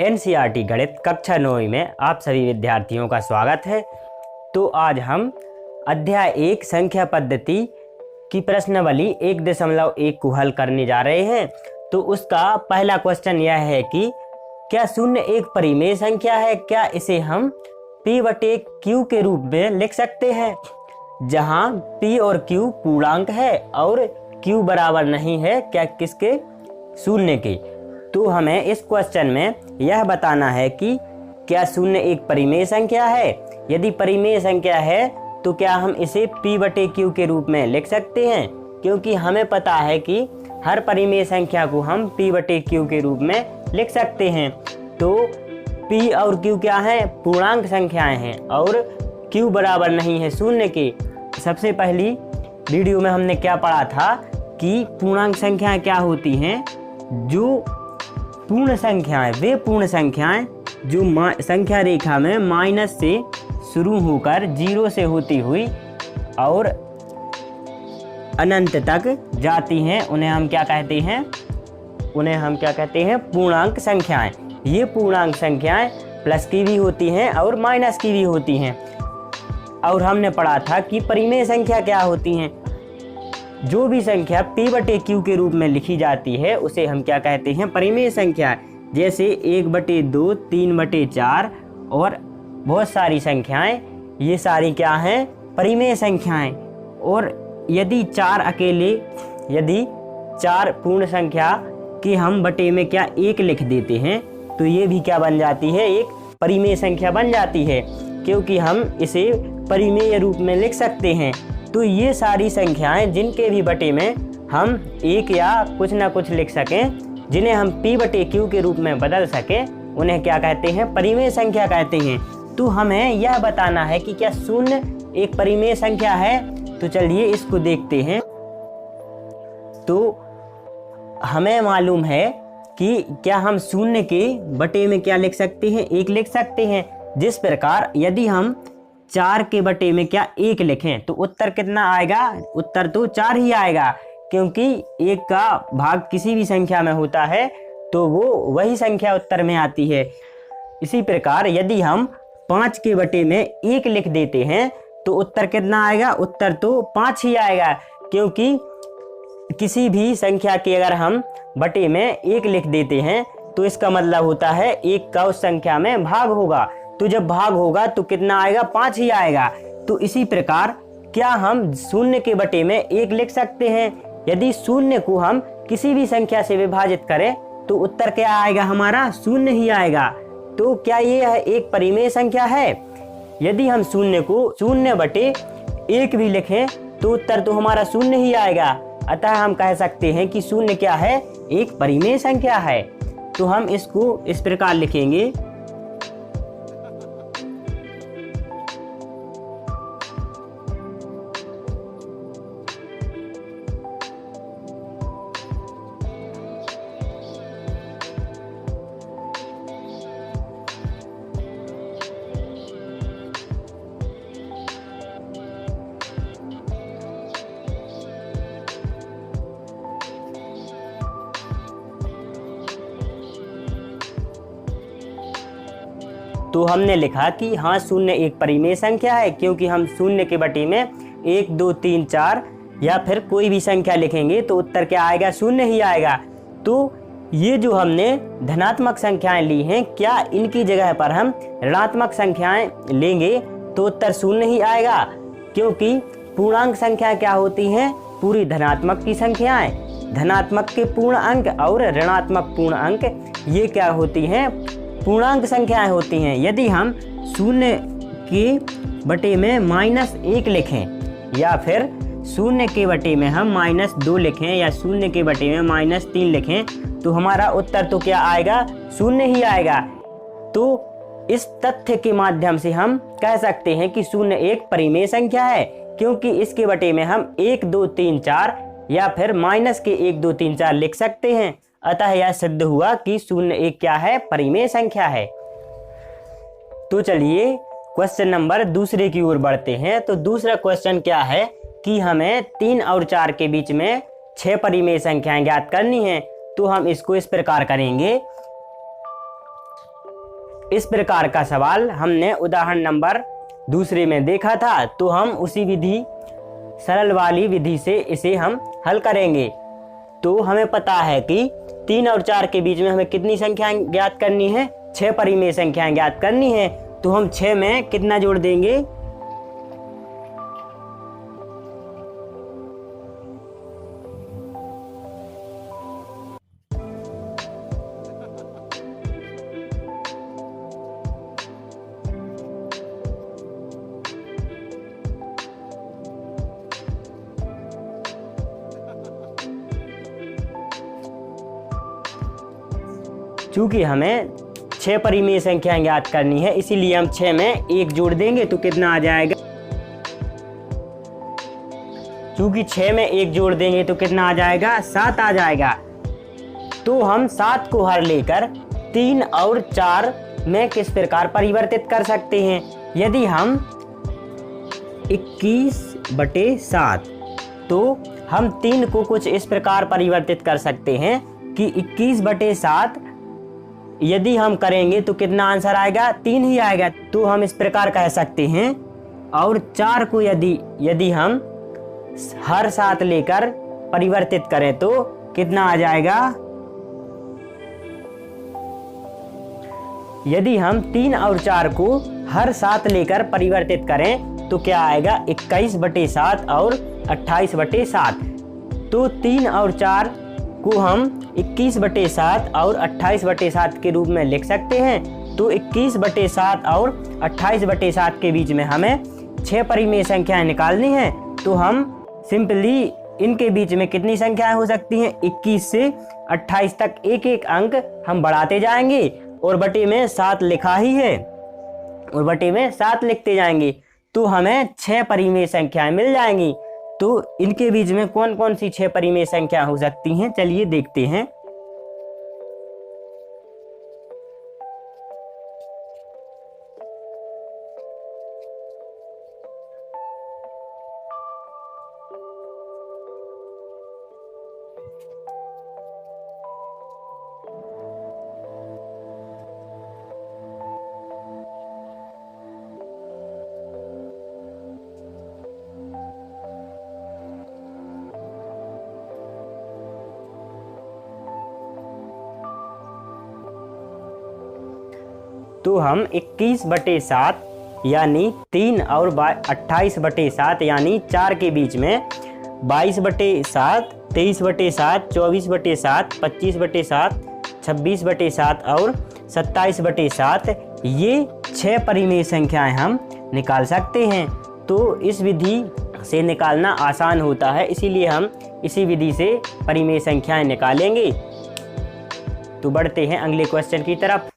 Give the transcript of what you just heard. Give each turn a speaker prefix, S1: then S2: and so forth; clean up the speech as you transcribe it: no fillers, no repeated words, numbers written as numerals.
S1: NCERT गणित कक्षा 9 में आप सभी विद्यार्थियों का स्वागत है। तो आज हम अध्याय 1 संख्या पद्धति की प्रश्नावली 1.1 को हल करने जा रहे हैं। तो उसका पहला क्वेश्चन यह है कि क्या शून्य एक परिमेय संख्या है? क्या इसे हम p/q के रूप में लिख सकते हैं, जहां p और q पूर्णांक है और q बराबर नहीं है क्या किसके? शून्य के। तो हमें इस क्वेश्चन में यह बताना है कि क्या शून्य एक परिमेय संख्या है। यदि परिमेय संख्या है तो क्या हम इसे p/q के रूप में लिख सकते हैं, क्योंकि हमें पता है कि हर परिमेय संख्या को हम p/q के रूप में लिख सकते हैं। तो p और q क्या है? पूर्णांक संख्याएं हैं और q बराबर नहीं है शून्य के। सबसे पहली वीडियो में हमने क्या पढ़ा था कि पूर्णांक संख्याएं क्या होती हैं? जो पूर्ण संख्याएं, वे पूर्ण संख्याएं जो संख्या रेखा में माइनस से शुरू होकर 0 से होती हुई और अनंत तक जाती हैं, उन्हें हम क्या कहते हैं? उन्हें हम क्या कहते हैं? पूर्णांक संख्याएं। ये पूर्णांक संख्याएं प्लस की भी होती हैं और माइनस की भी होती हैं। और हमने पढ़ा था कि परिमेय संख्या क्या होती हैं? जो भी संख्या p/q के रूप में लिखी जाती है उसे हम क्या कहते हैं? परिमेय संख्या। जैसे 1/2, 3/4 और बहुत सारी संख्याएं, ये सारी क्या हैं? परिमेय संख्याएं। और यदि चार पूर्ण संख्या की हम बटे में क्या 1 लिख देते हैं तो ये भी क्या बन जाती है? एक परिमेय संख्या बन जाती है, क्योंकि हम इसे परिमेय रूप में लिख सकते हैं। तो ये सारी संख्याएं जिनके भी बटे में हम 1 या कुछ ना कुछ लिख सकें, जिन्हें हम p/q के रूप में बदल सकें, उन्हें क्या कहते हैं? परिमेय संख्या कहते हैं। तो हमें यह बताना है कि क्या शून्य एक परिमेय संख्या है। तो चलिए इसको देखते हैं। तो हमें मालूम है कि क्या हम शून्य के बटे में क्या लिख सकते हैं? 1 लिख सकते हैं। जिस प्रकार यदि हम 4 के बटे में क्या 1 लिखें तो उत्तर कितना आएगा? उत्तर तो 4 ही आएगा, क्योंकि 1 का भाग किसी भी संख्या में होता है तो वो वही संख्या उत्तर में आती है। इसी प्रकार यदि हम 5 के बटे में 1 लिख देते हैं तो उत्तर कितना आएगा? उत्तर तो 5 ही आएगा, क्योंकि किसी भी संख्या के अगर हम बटे में 1 लिख देते हैं तो इसका मतलब होता है 1 का उस संख्या में भाग होगा। तो जब भाग होगा तो कितना आएगा? 5 ही आएगा। तो इसी प्रकार क्या हम शून्य के बटे में 1 लिख सकते हैं? यदि शून्य को हम किसी भी संख्या से विभाजित करें तो उत्तर क्या आएगा? हमारा शून्य ही आएगा। तो क्या ये एक परिमेय संख्या है? यदि हम शून्य को 0/1 भी लिखें तो उत्तर तो हमारा शून्य ही आएगा। अतः हम कह सकते हैं कि शून्य क्या है? एक परिमेय संख्या है। तो हम इसको इस प्रकार लिखेंगे। तो हमने लिखा कि हाँ, शून्य एक परिमेय संख्या है, क्योंकि हम शून्य के बटे में 1, 2, 3, 4 या फिर कोई भी संख्या लिखेंगे तो उत्तर क्या आएगा? शून्य ही आएगा। तो ये जो हमने धनात्मक संख्याएं ली हैं, क्या इनकी जगह पर हम ऋणात्मक संख्याएं लेंगे तो उत्तर शून्य ही आएगा, क्योंकि पूर्णांक संख्या क्या होती हैं? पूरी धनात्मक की संख्याएं। धनात्मक के पूर्ण अंक और ऋणात्मक पूर्ण अंक ये क्या होती हैं? पूर्णांक संख्याएं होती हैं। यदि हम शून्य के बटे में -1 लिखें या फिर शून्य के बटे में हम -2 लिखें या शून्य के बटे में -3 लिखें तो हमारा उत्तर तो क्या आएगा? शून्य ही आएगा। तो इस तथ्य के माध्यम से हम कह सकते हैं कि शून्य एक परिमेय संख्या है, क्योंकि इसके बटे में हम 1, 2, 3, 4 या फिर माइनस के 1, 2, 3, 4 लिख सकते हैं। अतः यह सिद्ध हुआ कि शून्य एक क्या है? परिमेय संख्या है। तो चलिए क्वेश्चन नंबर दूसरे की ओर बढ़ते हैं। तो दूसरा क्वेश्चन क्या है कि हमें 3 और 4 के बीच में 6 परिमेय संख्याएं ज्ञात करनी है। तो हम इसको इस प्रकार करेंगे इस प्रकार का सवाल हमने उदाहरण नंबर 2 में देखा था, तो हम उसी विधि, सरल वाली विधि से इसे हम हल करेंगे। तो हमें पता है कि 3 और 4 के बीच में हमें कितनी संख्याएं ज्ञात करनी है, 6 परिमेय संख्याएं ज्ञात करनी है। तो हम 6 में कितना जोड़ देंगे, चूंकि हमें 6 परिमेय संख्याएं ज्ञात करनी है, इसीलिए हम 6 में 1 जोड़ देंगे तो कितना आ जाएगा। चूंकि 6 में 1 जोड़ देंगे तो कितना आ जाएगा, 7 आ जाएगा। तो हम 7 को हर लेकर 3 और 4 में किस प्रकार परिवर्तित कर सकते हैं। यदि हम 21/7, तो हम 3 को कुछ इस प्रकार परिवर्तित कर सकते हैं कि 21/7 यदि हम करेंगे तो कितना आंसर आएगा, 3 ही आएगा। तो हम इस प्रकार कह सकते हैं। और 4 को यदि हम हर 7 लेकर परिवर्तित करें तो कितना आ जाएगा। यदि हम 3 और 4 को हर 7 लेकर परिवर्तित करें तो क्या आएगा, 21/7 और 28/7। तो 3 और 4 को हम 21/7 और 28/7 के रूप में लिख सकते हैं। तो 21/7 और 28/7 के बीच में हमें 6 परिमेय संख्याएं निकालनी हैं। तो हम सिंपली इनके बीच में कितनी संख्याएं हो सकती हैं, 21 से 28 तक एक एक अंक हम बढ़ाते जाएंगे और बटे में 7 लिखा ही है और बटे में 7 लिखते जाएंगे तो हमें 6 परिमेय संख्याएं मिल जाएंगी। तो इनके बीच में कौन कौन सी 6 परिमेय संख्या हो सकती हैं, चलिए देखते हैं। तो हम 21/7 यानी 3 और 28/7 यानी 4 के बीच में 22/7, 23/7, 24/7, 25/7, 26/7 और 27/7 ये 6 परिमेय संख्याएं हम निकाल सकते हैं। तो इस विधि से निकालना आसान होता है, इसीलिए हम इसी विधि से परिमेय संख्याएं निकालेंगे। तो बढ़ते हैं अगले क्वेश्चन की तरफ।